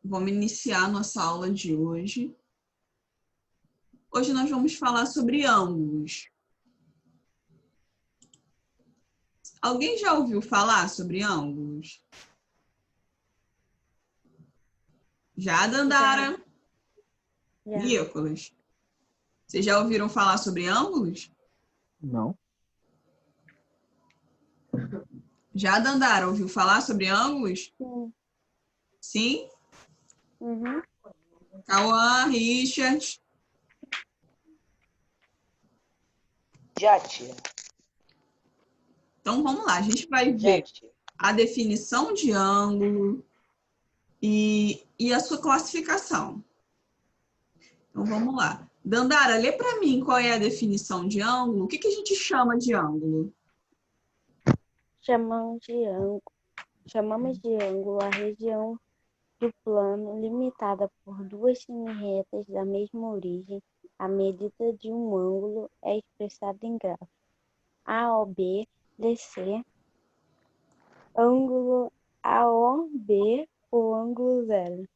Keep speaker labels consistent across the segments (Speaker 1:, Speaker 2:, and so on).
Speaker 1: Vamos iniciar a nossa aula de hoje. Hoje nós vamos falar sobre ângulos. Alguém já ouviu falar sobre ângulos? Já, Dandara?
Speaker 2: Já.
Speaker 1: Nicolas? Vocês já ouviram falar sobre ângulos?
Speaker 3: Não.
Speaker 1: Já, Dandara, ouviu falar sobre ângulos?
Speaker 2: Sim.
Speaker 1: Sim?
Speaker 2: Uhum.
Speaker 1: Cauã, Richard?
Speaker 4: Já, tia.
Speaker 1: Então vamos lá, a gente vai
Speaker 4: Já,
Speaker 1: ver
Speaker 4: tia.
Speaker 1: a definição de ângulo e a sua classificação. Então vamos lá. Dandara, lê para mim qual é a definição de ângulo. O que a gente chama de ângulo?
Speaker 2: Chamamos de ângulo a região do plano limitada por duas semi-retas da mesma origem. A medida de um ângulo é expressada em grau. AOB, DC, ângulo AOB ou ângulo zero.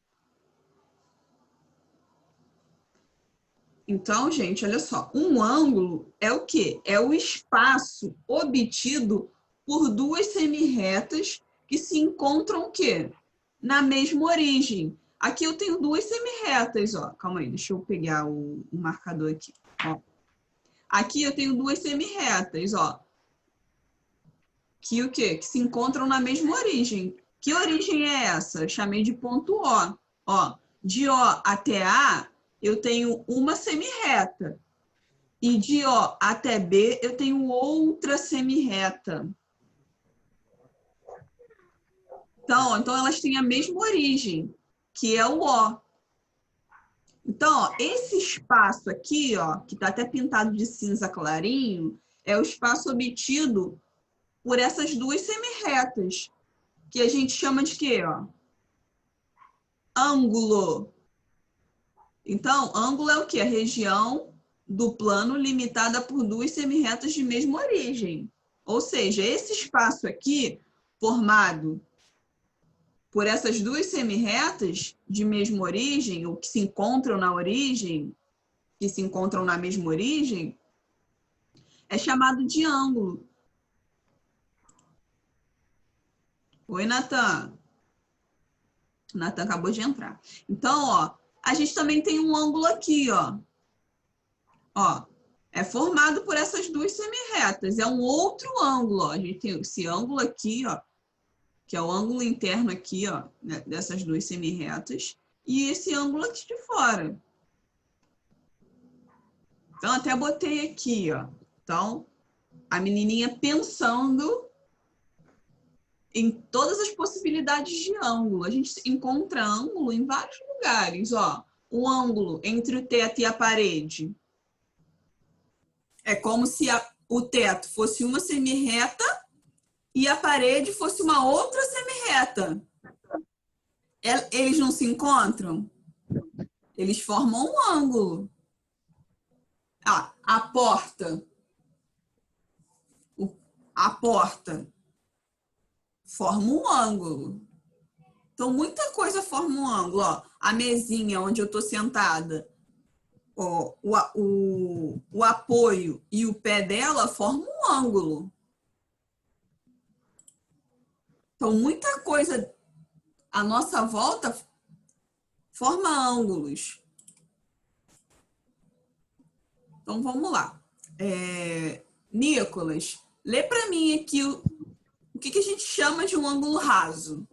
Speaker 1: Então, gente, olha só. Um ângulo é o quê? É o espaço obtido por duas semi-retas que se encontram o quê? Na mesma origem. Aqui eu tenho duas semi-retas, ó. Calma aí, deixa eu pegar o marcador aqui. Ó. Aqui eu tenho duas semi-retas, ó. Que o quê? Que se encontram na mesma origem. Que origem é essa? Eu chamei de ponto O. Ó, de O até A, eu tenho uma semi-reta. E de O até B, eu tenho outra semi-reta. Então, elas têm a mesma origem, que é o O. Então, ó, esse espaço aqui, ó, que está até pintado de cinza clarinho, é o espaço obtido por essas duas semi-retas, que a gente chama de quê? Ó? Ângulo. Então, ângulo é o quê? A região do plano limitada por duas semi-retas de mesma origem. Ou seja, esse espaço aqui, formado por essas duas semi-retas de mesma origem, ou que se encontram na origem, que se encontram na mesma origem, é chamado de ângulo. Oi, Natan. Natan acabou de entrar. Então, ó, a gente também tem um ângulo aqui, ó. Ó, é formado por essas duas semi-retas. É um outro ângulo, ó. A gente tem esse ângulo aqui, ó, que é o ângulo interno aqui, ó, né, dessas duas semi-retas, e esse ângulo aqui de fora. Então, até botei aqui, ó. Então, a menininha pensando em todas as possibilidades de ângulo. A gente encontra ângulo em vários lugares, ó. O ângulo entre o teto e a parede. É como se o teto fosse uma semi-reta e a parede fosse uma outra semi-reta. Eles não se encontram? Eles formam um ângulo. Ah, a porta. A porta forma um ângulo. Então, muita coisa forma um ângulo. Ó, a mesinha onde eu estou sentada, ó, o apoio e o pé dela formam um ângulo. Então, muita coisa à nossa volta forma ângulos. Então, vamos lá. Nicolas, lê para mim aqui o que a gente chama de um ângulo raso.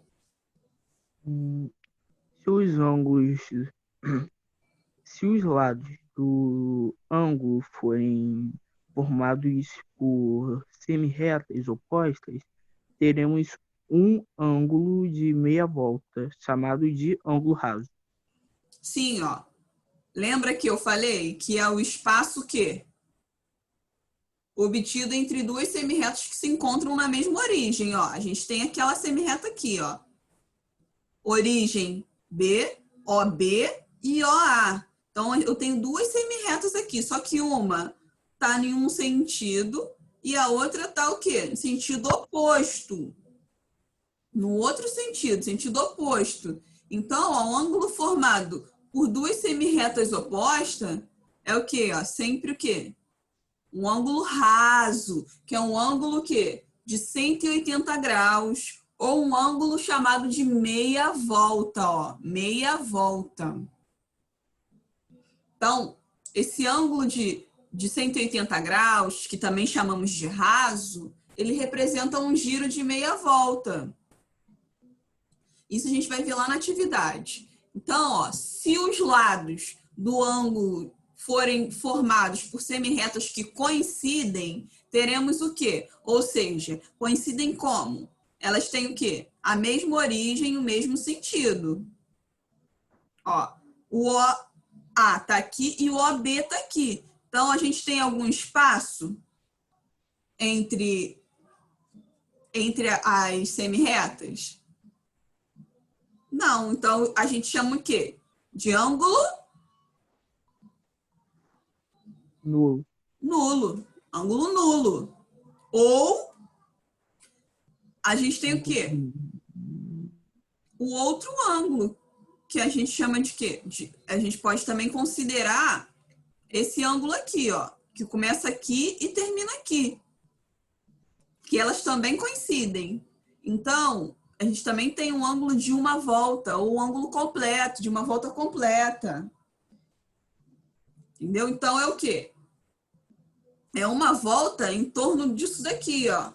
Speaker 3: Se os lados do ângulo forem formados por semi-retas opostas, teremos um ângulo de meia volta, chamado de ângulo raso.
Speaker 1: Sim, ó. Lembra que eu falei que é o espaço quê? Obtido entre duas semi-retas que se encontram na mesma origem, ó. A gente tem aquela semi-reta aqui, ó. Origem B, OB e OA. Então, eu tenho duas semi-retas aqui, só que uma está em um sentido e a outra está o quê? Em sentido oposto. No outro sentido, sentido oposto. Então, ó, um ângulo formado por duas semirretas opostas é o quê? Ó, sempre o quê? Um ângulo raso, que é um ângulo que de 180 graus, ou um ângulo chamado de meia volta, ó, meia volta. Então, esse ângulo de 180 graus, que também chamamos de raso, ele representa um giro de meia volta. Isso a gente vai ver lá na atividade. Então, ó, se os lados do ângulo forem formados por semirretas que coincidem, teremos o quê? Ou seja, coincidem como? Elas têm o quê? A mesma origem, o mesmo sentido. Ó, o OA tá aqui e o OB tá aqui. Então, a gente tem algum espaço entre as semirretas? Não, então a gente chama o quê? De ângulo
Speaker 3: Nulo.
Speaker 1: nulo. Ângulo nulo. Ou a gente tem o quê? O outro ângulo, que a gente chama de quê? A gente pode também considerar esse ângulo aqui, ó, que começa aqui e termina aqui. Que elas também coincidem. Então, a gente também tem um ângulo de uma volta, ou um ângulo completo, de uma volta completa. Entendeu? Então, é o quê? É uma volta em torno disso daqui, ó.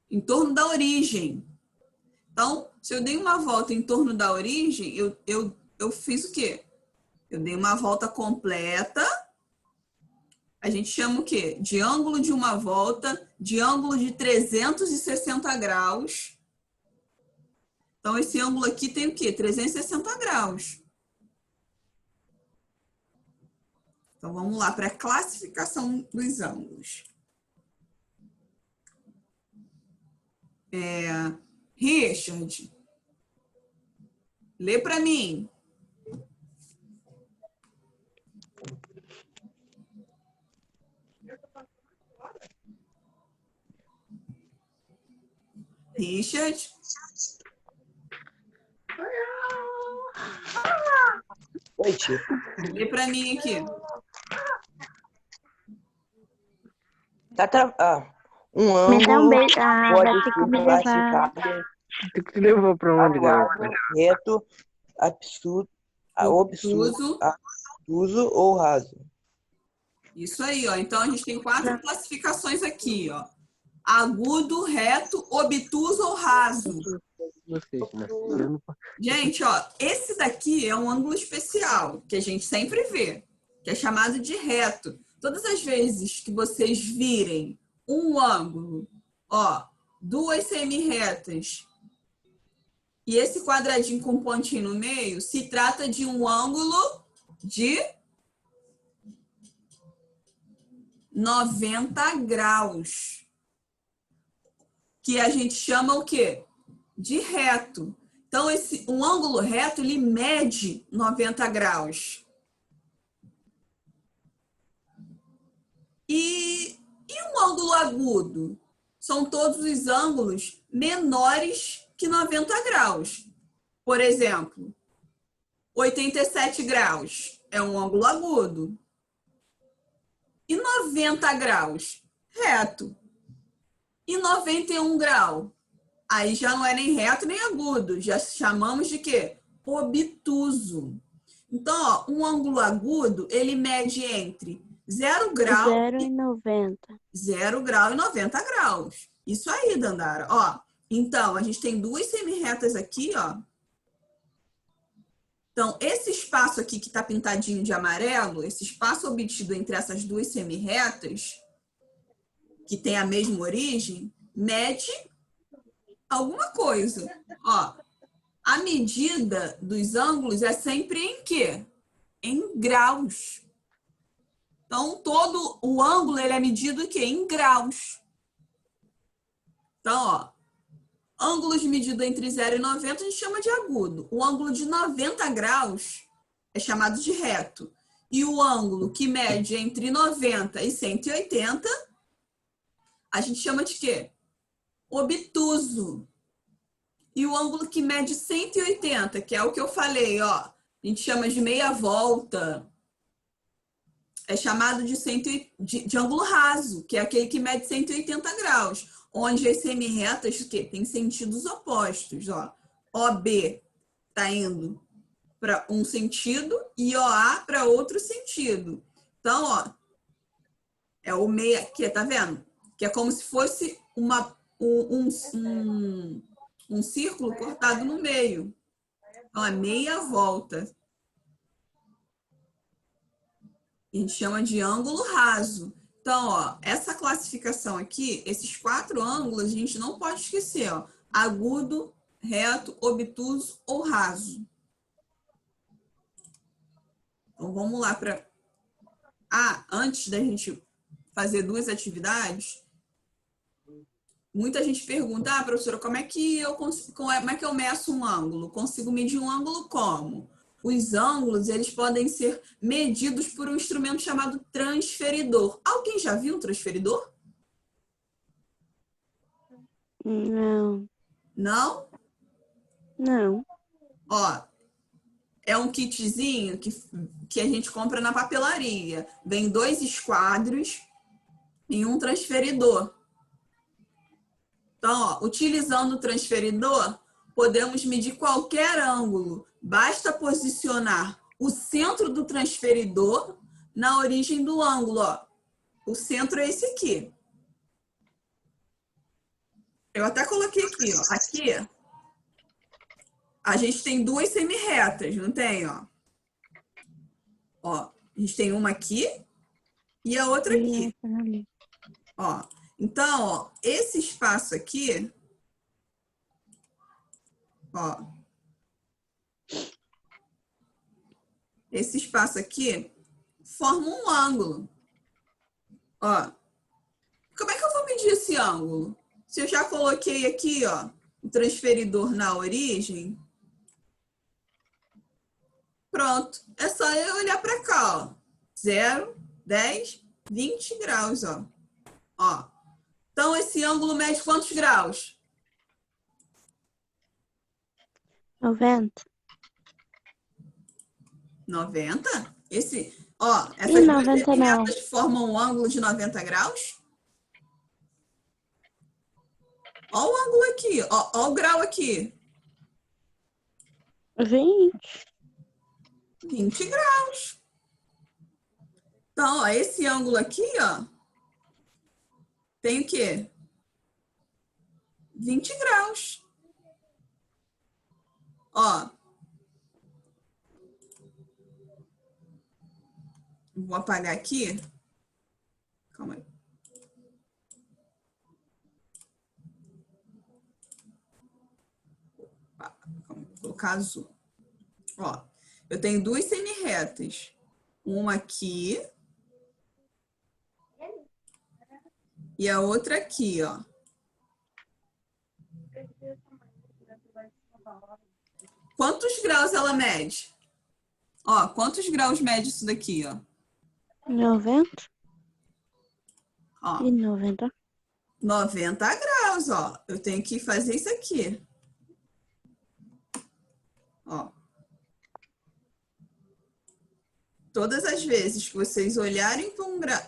Speaker 1: Em torno da origem. Então, se eu dei uma volta em torno da origem, eu fiz o quê? Eu dei uma volta completa. A gente chama o quê? De ângulo de uma volta, de ângulo de 360 graus. Então, esse ângulo aqui tem o quê? 360 graus. Então, vamos lá para a classificação dos ângulos. Richard, lê para mim. Richard.
Speaker 4: Oi, tia.
Speaker 1: Lê para mim aqui.
Speaker 4: Um
Speaker 2: Me dá um
Speaker 4: ângulo
Speaker 2: beijo. Ah, vai
Speaker 4: pode
Speaker 2: ter que
Speaker 4: ser
Speaker 2: me levar.
Speaker 4: classificado
Speaker 3: Tu que levou pra onde,
Speaker 4: atuado,
Speaker 3: galera?
Speaker 4: reto, obtuso ou raso.
Speaker 1: Isso aí, ó. Então, a gente tem 4 classificações aqui, ó. Agudo, reto, obtuso ou raso. Gente, ó, esse daqui é um ângulo especial, que a gente sempre vê, que é chamado de reto. Todas as vezes que vocês virem um ângulo, ó, 2 semirretas e esse quadradinho com pontinho no meio, se trata de um ângulo de 90 graus. Que a gente chama o quê? De reto. Então, um ângulo reto, ele mede 90 graus. E um ângulo agudo? São todos os ângulos menores que 90 graus. Por exemplo, 87 graus é um ângulo agudo. E 90 graus? Reto. E 91 graus? Aí já não é nem reto nem agudo. Já chamamos de quê? Obtuso. Então, ó, um ângulo agudo, ele mede entre 0 grau
Speaker 2: 0 e 90.
Speaker 1: 0 grau e 90 graus. Isso aí, Dandara. Ó, então, a gente tem 2 semirretas aqui, ó. Então, esse espaço aqui que está pintadinho de amarelo, esse espaço obtido entre essas 2 semirretas, que tem a mesma origem, mede alguma coisa. Ó, a medida dos ângulos é sempre em quê? Em graus. Então, todo o ângulo ele é medido em quê? Em graus. Então, ó, ângulos medidos entre 0 e 90 a gente chama de agudo. O ângulo de 90 graus é chamado de reto. E o ângulo que mede entre 90 e 180 a gente chama de quê? Obtuso. E o ângulo que mede 180, que é o que eu falei, ó. A gente chama de meia volta. É chamado de ângulo raso, que é aquele que mede 180 graus, onde as semi-retas que têm sentidos opostos, ó. OB está indo para um sentido e OA para outro sentido. Então, ó, é o meia aqui, tá vendo? Que é como se fosse um círculo cortado no meio. Então, é meia volta. A gente chama de ângulo raso. Então, ó, essa classificação aqui, esses 4 ângulos, a gente não pode esquecer, ó. Agudo, reto, obtuso ou raso. Então, vamos lá para... antes da gente fazer 2 atividades, muita gente pergunta, professora, como é que eu meço um ângulo? Consigo medir um ângulo como? Os ângulos, eles podem ser medidos por um instrumento chamado transferidor. Alguém já viu um transferidor?
Speaker 2: Não.
Speaker 1: Não?
Speaker 2: Não.
Speaker 1: Ó, é um kitzinho que a gente compra na papelaria. Vem 2 esquadros e um transferidor. Então, ó, utilizando o transferidor, podemos medir qualquer ângulo. Basta posicionar o centro do transferidor na origem do ângulo. Ó. O centro é esse aqui. Eu até coloquei aqui. Ó. Aqui, a gente tem 2 semi-retas, não tem? Ó. Ó, a gente tem uma aqui e a outra aqui. Ó. Então, ó, esse espaço aqui, ó, esse espaço aqui forma um ângulo. Ó, como é que eu vou medir esse ângulo? Se eu já coloquei aqui, ó, o transferidor na origem, pronto. É só eu olhar para cá, ó. 0, 10, 20 graus, ó. Ó. Então, esse ângulo mede quantos graus?
Speaker 2: 90.
Speaker 1: 90? Essas
Speaker 2: E
Speaker 1: duas
Speaker 2: 90 não.
Speaker 1: semi-retas formam um ângulo de 90 graus? Ó o ângulo aqui, ó o grau aqui.
Speaker 2: 20.
Speaker 1: 20 graus. Então, ó, esse ângulo aqui, ó, tem o quê? 20 graus. Ó. Vou apagar aqui. Calma aí. Vou colocar azul. Ó, eu tenho 2 semi-retas. Uma aqui. E a outra aqui, ó. Quantos graus ela mede? Ó, quantos graus mede isso daqui, ó?
Speaker 2: 90.
Speaker 1: Ó,
Speaker 2: E 90.
Speaker 1: 90 graus, ó. Eu tenho que fazer isso aqui. Ó. Todas as vezes que vocês olharem para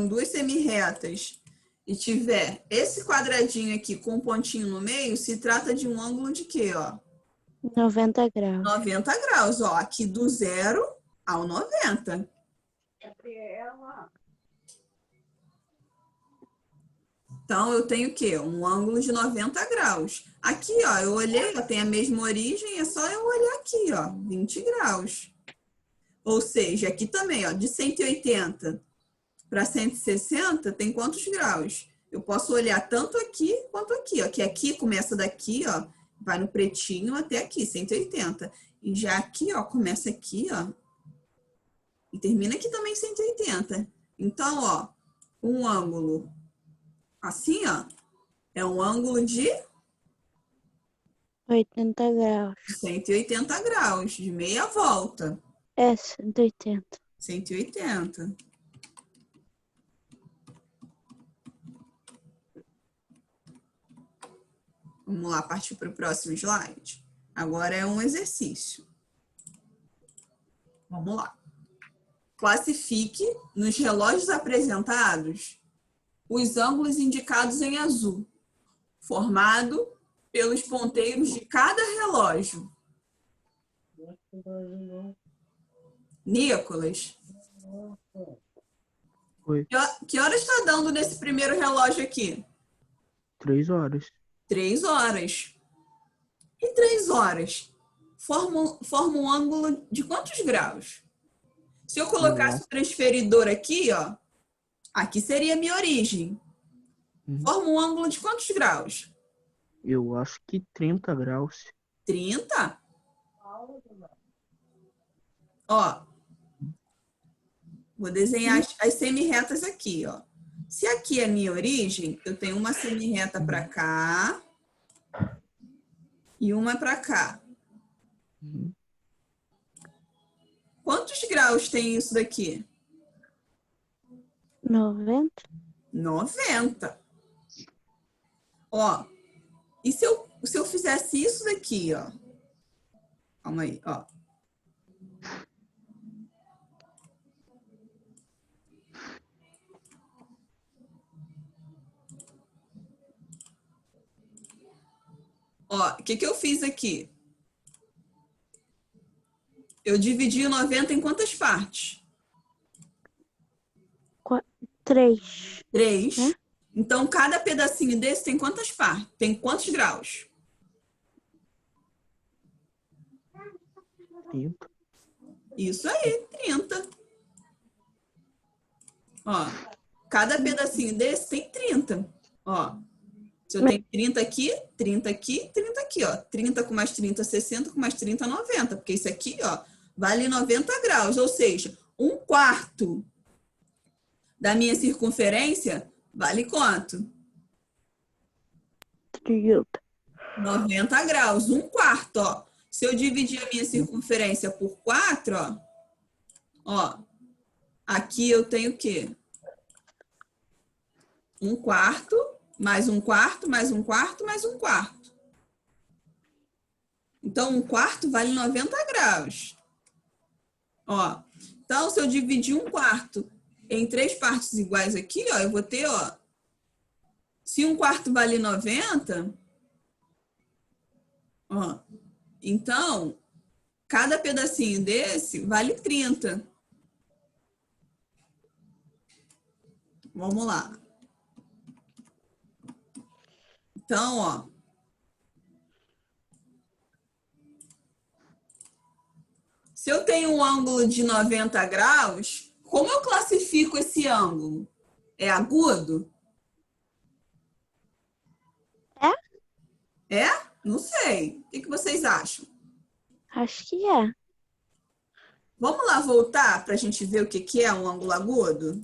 Speaker 1: duas semi-retas e tiver esse quadradinho aqui com um pontinho no meio, se trata de um ângulo de quê, ó?
Speaker 2: 90 graus.
Speaker 1: 90 graus, ó. Aqui do 0 ao 90. Então, eu tenho o quê? Um ângulo de 90 graus. Aqui, ó, eu olhei, ó, tem a mesma origem, é só eu olhar aqui, ó, 20 graus. Ou seja, aqui também, ó, de 180 para 160 tem quantos graus? Eu posso olhar tanto aqui quanto aqui, ó, que aqui começa daqui, ó, vai no pretinho até aqui, 180. E já aqui, ó, começa aqui, ó, e termina aqui também 180. Então, ó, um ângulo assim, ó, é um ângulo de
Speaker 2: 80 graus.
Speaker 1: 180 graus, de meia volta.
Speaker 2: É 180.
Speaker 1: 180. Vamos lá, partir para o próximo slide. Agora é um exercício. Vamos lá. Classifique nos relógios apresentados os ângulos indicados em azul, formado pelos ponteiros de cada relógio. Nicolas,
Speaker 3: Oi.
Speaker 1: que horas está dando nesse primeiro relógio aqui?
Speaker 3: 3 horas.
Speaker 1: 3 horas. E 3 horas forma um ângulo de quantos graus? Se eu colocasse o transferidor aqui, ó, aqui seria a minha origem. Forma um ângulo de quantos graus?
Speaker 3: Eu acho que 30 graus.
Speaker 1: 30? Ó, vou desenhar as semi-retas aqui, ó. Se aqui é a minha origem, eu tenho uma semi-reta para cá e uma para cá. Quantos graus tem isso daqui?
Speaker 2: 90.
Speaker 1: 90. Ó, e se eu fizesse isso daqui, ó? Calma aí, ó. Ó, o que eu fiz aqui? Eu dividi o 90 em quantas partes?
Speaker 2: 3.
Speaker 1: 3.
Speaker 2: Né?
Speaker 1: Então, cada pedacinho desse tem quantas partes? Tem quantos graus?
Speaker 3: 30.
Speaker 1: Isso aí, 30. Ó, cada pedacinho desse tem 30. Ó, se eu tenho 30 aqui, 30 aqui, 30 aqui, ó. 30 com mais 30, 60, com mais 30, 90. Porque isso aqui, ó, vale 90 graus. Ou seja, 1/4 da minha circunferência vale quanto?
Speaker 2: 30.
Speaker 1: 90 graus. 1/4, ó. Se eu dividir a minha circunferência por 4, ó, aqui eu tenho o quê? 1/4, mais 1/4, mais 1/4, mais 1/4. Então, 1/4 vale 90 graus. Ó, então, se eu dividir 1/4 em 3 partes iguais aqui, ó, eu vou ter, ó, se 1/4 vale 90, ó, então, cada pedacinho desse vale 30. Vamos lá. Então, ó. Se eu tenho um ângulo de 90 graus, como eu classifico esse ângulo? É agudo? É? Não sei. O que vocês acham?
Speaker 2: Acho que é.
Speaker 1: Vamos lá voltar para a gente ver o que é um ângulo agudo?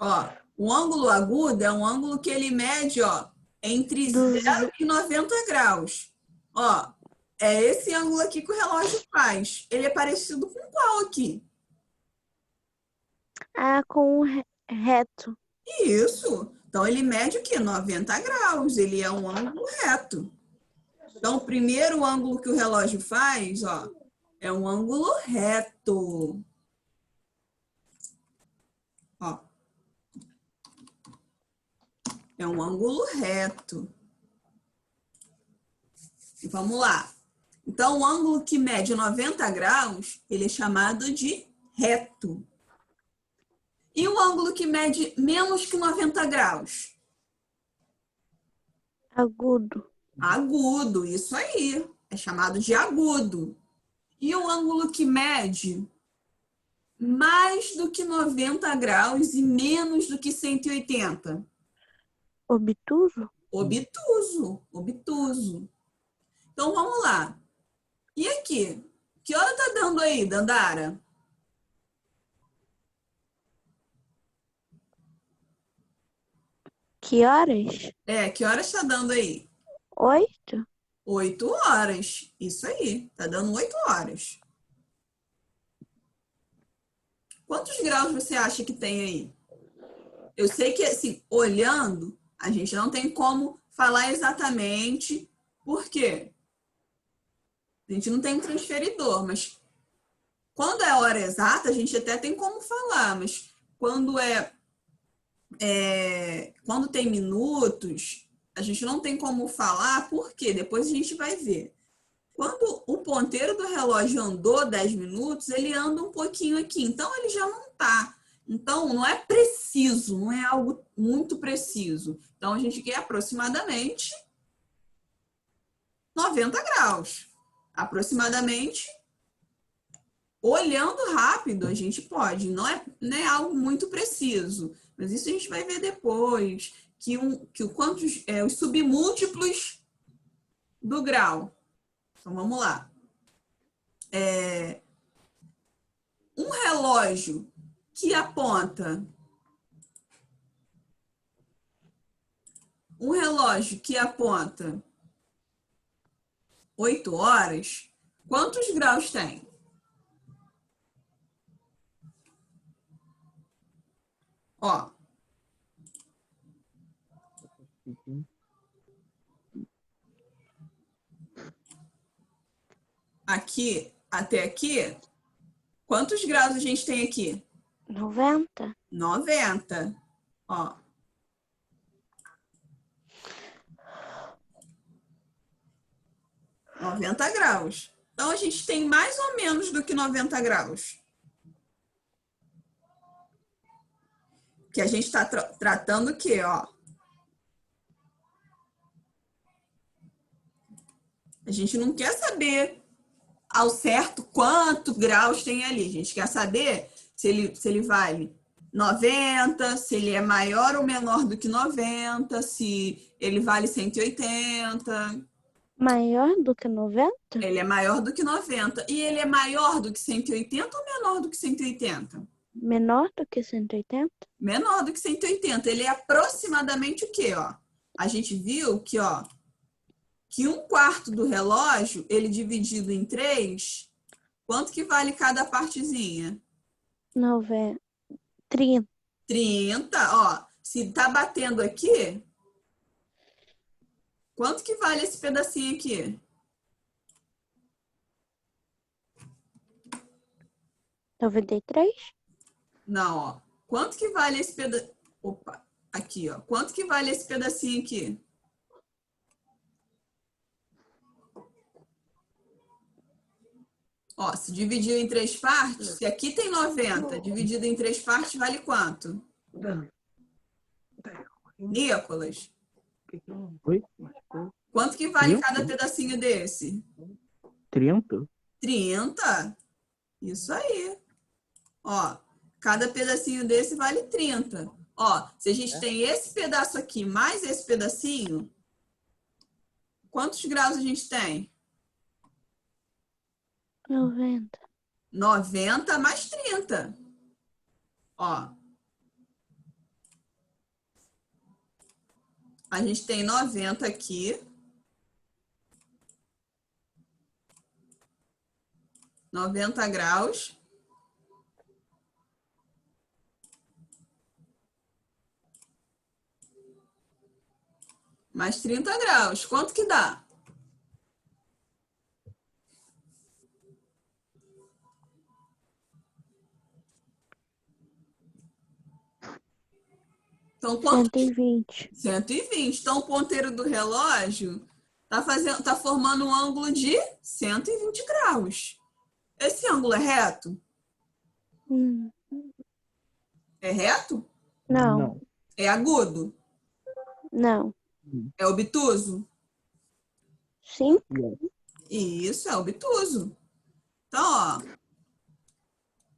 Speaker 1: Ó, um ângulo agudo é um ângulo que ele mede, ó, entre 0 e 90 graus. Ó, é esse ângulo aqui que o relógio faz. Ele é parecido com qual aqui?
Speaker 2: Ah, com o reto.
Speaker 1: Isso. Então, ele mede o quê? 90 graus. Ele é um ângulo reto. Então, o primeiro ângulo que o relógio faz, ó, é um ângulo reto. Ó. É um ângulo reto. Vamos lá. Então, o ângulo que mede 90 graus, ele é chamado de reto. E o ângulo que mede menos que 90 graus?
Speaker 2: Agudo.
Speaker 1: Agudo, isso aí. É chamado de agudo. E o ângulo que mede mais do que 90 graus e menos do que 180?
Speaker 2: Obtuso?
Speaker 1: Obtuso, obtuso. Então, vamos lá. E aqui? Que hora tá dando aí, Dandara?
Speaker 2: Que horas?
Speaker 1: Que horas está dando aí?
Speaker 2: 8?
Speaker 1: 8 horas. Isso aí, tá dando 8 horas. Quantos graus você acha que tem aí? Eu sei que, assim, olhando, a gente não tem como falar exatamente por quê. A gente não tem um transferidor, mas quando é hora exata, a gente até tem como falar, mas quando quando tem minutos, a gente não tem como falar, por quê? Depois a gente vai ver. Quando o ponteiro do relógio andou 10 minutos, ele anda um pouquinho aqui, então ele já não está. Então, não é preciso, não é algo muito preciso. Então, a gente quer aproximadamente 90 graus. Aproximadamente, olhando rápido, a gente pode. Não é algo muito preciso, mas isso a gente vai ver depois. Os submúltiplos do grau. Então, vamos lá. Um relógio que aponta 8 horas, quantos graus tem? Ó. Aqui, até aqui, quantos graus a gente tem aqui?
Speaker 2: 90.
Speaker 1: 90. Ó. – 90 graus. Então, a gente tem mais ou menos do que 90 graus. Que a gente está tratando o quê? Ó. A gente não quer saber ao certo quantos graus tem ali. A gente quer saber se ele vale 90, se ele é maior ou menor do que 90, se ele vale 180.
Speaker 2: Maior do que 90?
Speaker 1: Ele é maior do que 90. E ele é maior do que 180 ou menor do que 180?
Speaker 2: Menor do que 180?
Speaker 1: Menor do que 180. Ele é aproximadamente o quê? Ó? A gente viu que, ó, que 1/4 do relógio, ele dividido em 3, quanto que vale cada partezinha?
Speaker 2: 90. 30.
Speaker 1: 30, ó. Se tá batendo aqui, quanto que vale esse pedacinho aqui?
Speaker 2: 93?
Speaker 1: Não, ó. Quanto que vale esse pedacinho? Opa, aqui, ó. Quanto que vale esse pedacinho aqui? Ó, se dividir em 3 partes, se aqui tem 90, dividido em 3 partes, vale quanto? Nicolas,
Speaker 3: Oi?
Speaker 1: quanto que vale
Speaker 3: 30?
Speaker 1: cada pedacinho desse?
Speaker 3: 30?
Speaker 1: 30? Isso aí. Ó, cada pedacinho desse vale 30. Ó, se a gente tem esse pedaço aqui mais esse pedacinho, quantos graus a gente tem?
Speaker 2: 90.
Speaker 1: 90 mais 30. Ó. A gente tem 90 aqui. 90 graus. Mais 30 graus. Quanto que dá? Então, quanto?
Speaker 2: 120.
Speaker 1: 120. Então, o ponteiro do relógio tá formando um ângulo de 120 graus. Esse ângulo é reto? É reto?
Speaker 2: Não.
Speaker 1: É agudo?
Speaker 2: Não.
Speaker 1: É obtuso?
Speaker 2: Sim?
Speaker 1: Isso, é obtuso. Então, ó,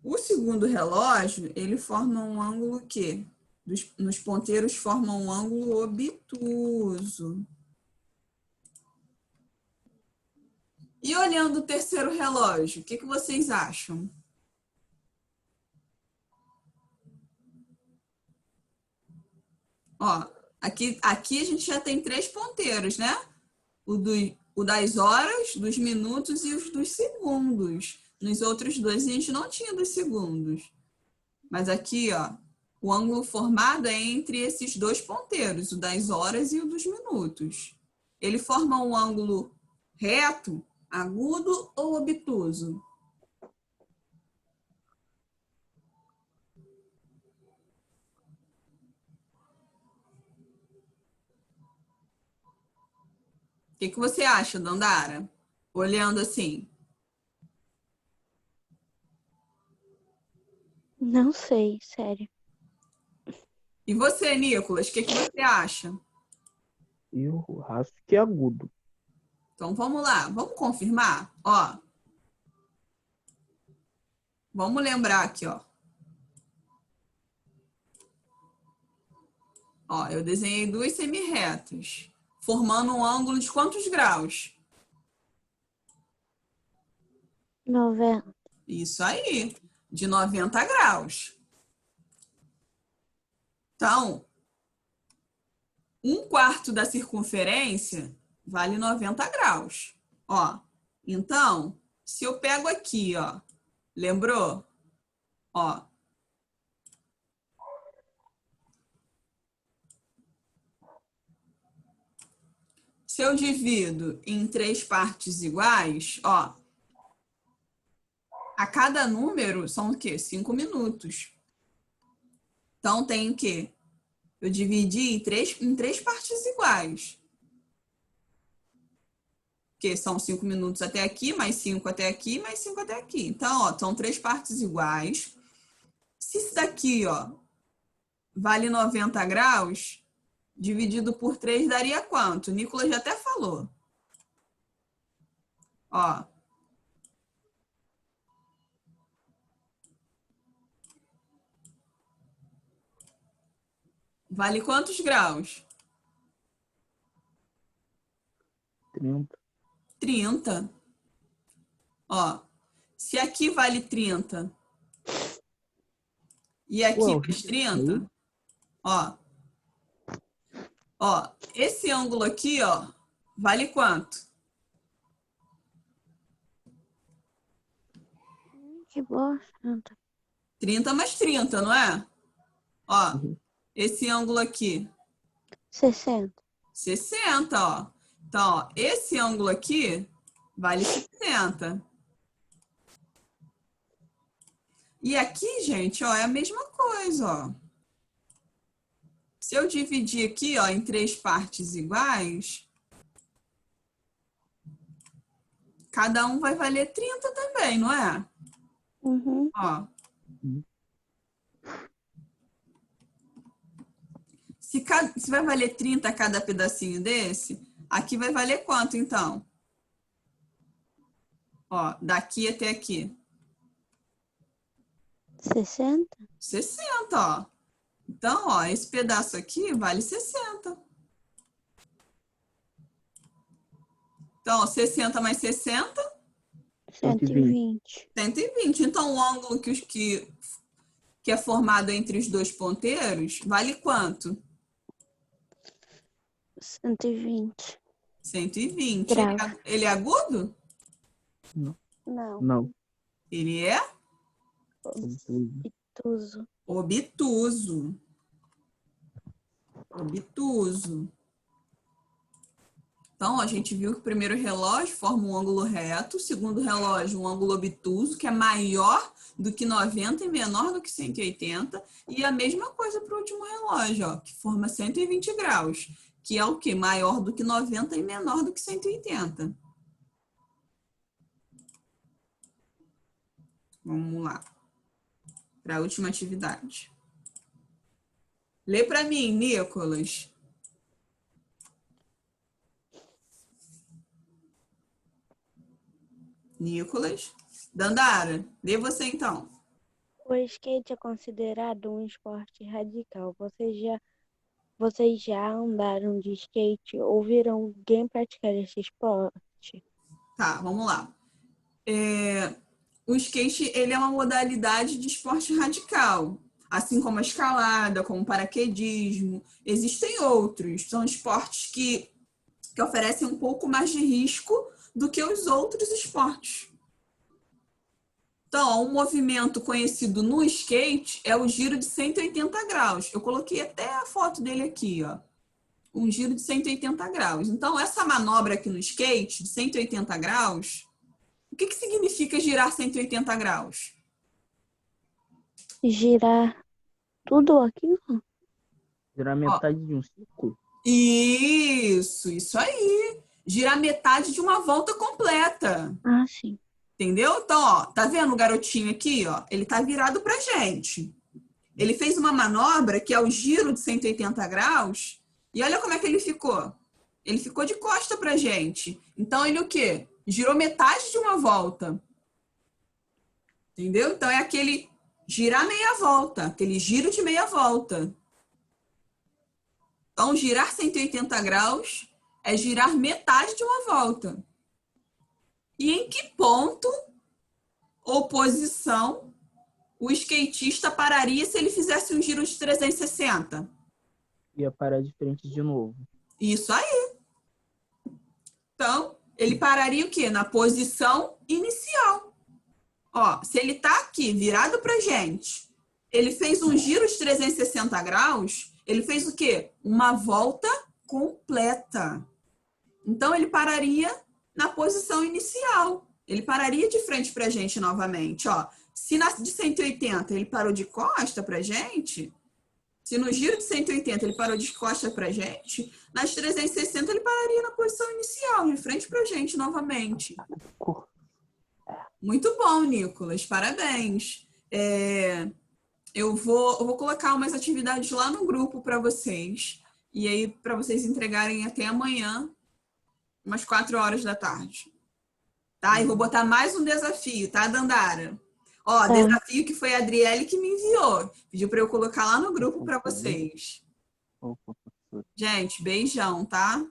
Speaker 1: o segundo relógio, ele forma um ângulo que nos ponteiros formam um ângulo obtuso. E olhando o terceiro relógio, o que vocês acham? Ó, aqui a gente já tem 3 ponteiros, né? O das horas, dos minutos e os dos segundos. Nos outros 2 a gente não tinha dos segundos. Mas aqui, ó, O ângulo formado é entre esses dois ponteiros, o das horas e o dos minutos. Ele forma um ângulo reto, agudo ou obtuso? O que você acha, Dandara? Olhando assim.
Speaker 2: Não sei, sério.
Speaker 1: E você, Nicolas, o que você acha?
Speaker 3: Eu acho que é agudo.
Speaker 1: Então vamos lá, vamos confirmar? Ó, vamos lembrar aqui, ó. Ó, eu desenhei duas semirretas, formando um ângulo de quantos graus?
Speaker 2: 90.
Speaker 1: Isso aí, de 90 graus. Então, 1/4 da circunferência vale 90 graus. Ó, então, se eu pego aqui, ó, lembrou? Ó, se eu divido em 3 partes iguais, ó, a cada número são o quê? 5 minutos. Então, tem o quê? Eu dividi em três partes iguais. Que são 5 minutos até aqui, mais 5 até aqui, mais 5 até aqui. Então, ó, são 3 partes iguais. Se isso daqui, ó, vale 90 graus, dividido por 3 daria quanto? O Nicolas já até falou. Ó. Vale quantos graus?
Speaker 3: 30.
Speaker 1: 30. Ó, se aqui vale 30 e aqui
Speaker 3: Uau,
Speaker 1: mais 30, ó. Ó, esse ângulo aqui, ó, vale quanto?
Speaker 2: Que bosta.
Speaker 1: 30 mais 30, não é? Ó,
Speaker 3: Uhum.
Speaker 1: esse ângulo aqui,
Speaker 2: 60.
Speaker 1: 60, ó. Então, ó, esse ângulo aqui vale 60. E aqui, gente, ó, é a mesma coisa, ó. Se eu dividir aqui, ó, em 3 partes iguais, cada um vai valer 30 também, não é?
Speaker 2: Uhum.
Speaker 1: Ó. Se vai valer 30 cada pedacinho desse, aqui vai valer quanto, então? Ó, daqui até aqui.
Speaker 2: 60?
Speaker 1: 60, ó. Então, ó, esse pedaço aqui vale 60. Então, ó, 60 mais 60,
Speaker 2: 120.
Speaker 1: 120. Então, o ângulo que é formado entre os dois ponteiros vale quanto?
Speaker 2: 120.
Speaker 1: 120.
Speaker 2: Graus.
Speaker 1: Ele é agudo?
Speaker 2: Não.
Speaker 3: Não.
Speaker 1: Ele é
Speaker 2: Obtuso.
Speaker 1: obtuso. Obtuso. Então, a gente viu que o primeiro relógio forma um ângulo reto, o segundo relógio um ângulo obtuso, que é maior do que 90 e menor do que 180, e a mesma coisa para o último relógio, ó, que forma 120 graus, que é o quê? Maior do que 90 e menor do que 180. Vamos lá. Para a última atividade. Lê para mim, Nicolas. Nicolas. Dandara, lê você então.
Speaker 2: O skate é considerado um esporte radical. Vocês já andaram de skate ou viram alguém praticar esse esporte?
Speaker 1: Tá, vamos lá. O skate, ele é uma modalidade de esporte radical, assim como a escalada, como o paraquedismo. Existem outros, são esportes que oferecem um pouco mais de risco do que os outros esportes. Então, ó, um movimento conhecido no skate é o giro de 180 graus. Eu coloquei até a foto dele aqui, ó. Um giro de 180 graus. Então, essa manobra aqui no skate, de 180 graus, o que significa girar 180 graus?
Speaker 2: Girar tudo aqui?
Speaker 3: Virar metade de um círculo.
Speaker 1: Isso aí. Girar metade de uma volta completa.
Speaker 2: Ah, sim.
Speaker 1: Entendeu? Então, ó, tá vendo o garotinho aqui, ó? Ele tá virado pra gente. Ele fez uma manobra que é o giro de 180 graus e olha como é que ele ficou. Ele ficou de costa pra gente. Então, ele o quê? Girou metade de uma volta. Entendeu? Então, é aquele girar meia volta, aquele giro de meia volta. Então, girar 180 graus é girar metade de uma volta. E em que ponto ou posição o skatista pararia se ele fizesse um giro de 360?
Speaker 3: Ia parar de frente de novo.
Speaker 1: Isso aí. Então, ele pararia o quê? Na posição inicial. Ó, se ele tá aqui, virado pra gente, ele fez um giro de 360 graus, ele fez o quê? Uma volta completa. Então, ele pararia na posição inicial. Ele pararia de frente pra gente novamente, ó. Se na de 180 ele parou de costa pra gente, se no giro de 180 ele parou de costa pra gente, nas 360 ele pararia na posição inicial, de frente pra gente novamente. Muito bom, Nicolas. Parabéns. Eu vou colocar umas atividades lá no grupo para vocês. E aí, para vocês entregarem até amanhã, umas 4 horas da tarde. Tá? E vou botar mais um desafio, tá, Dandara? Ó, desafio que foi a Adriele que me enviou. Pediu para eu colocar lá no grupo para vocês. Gente, beijão, tá?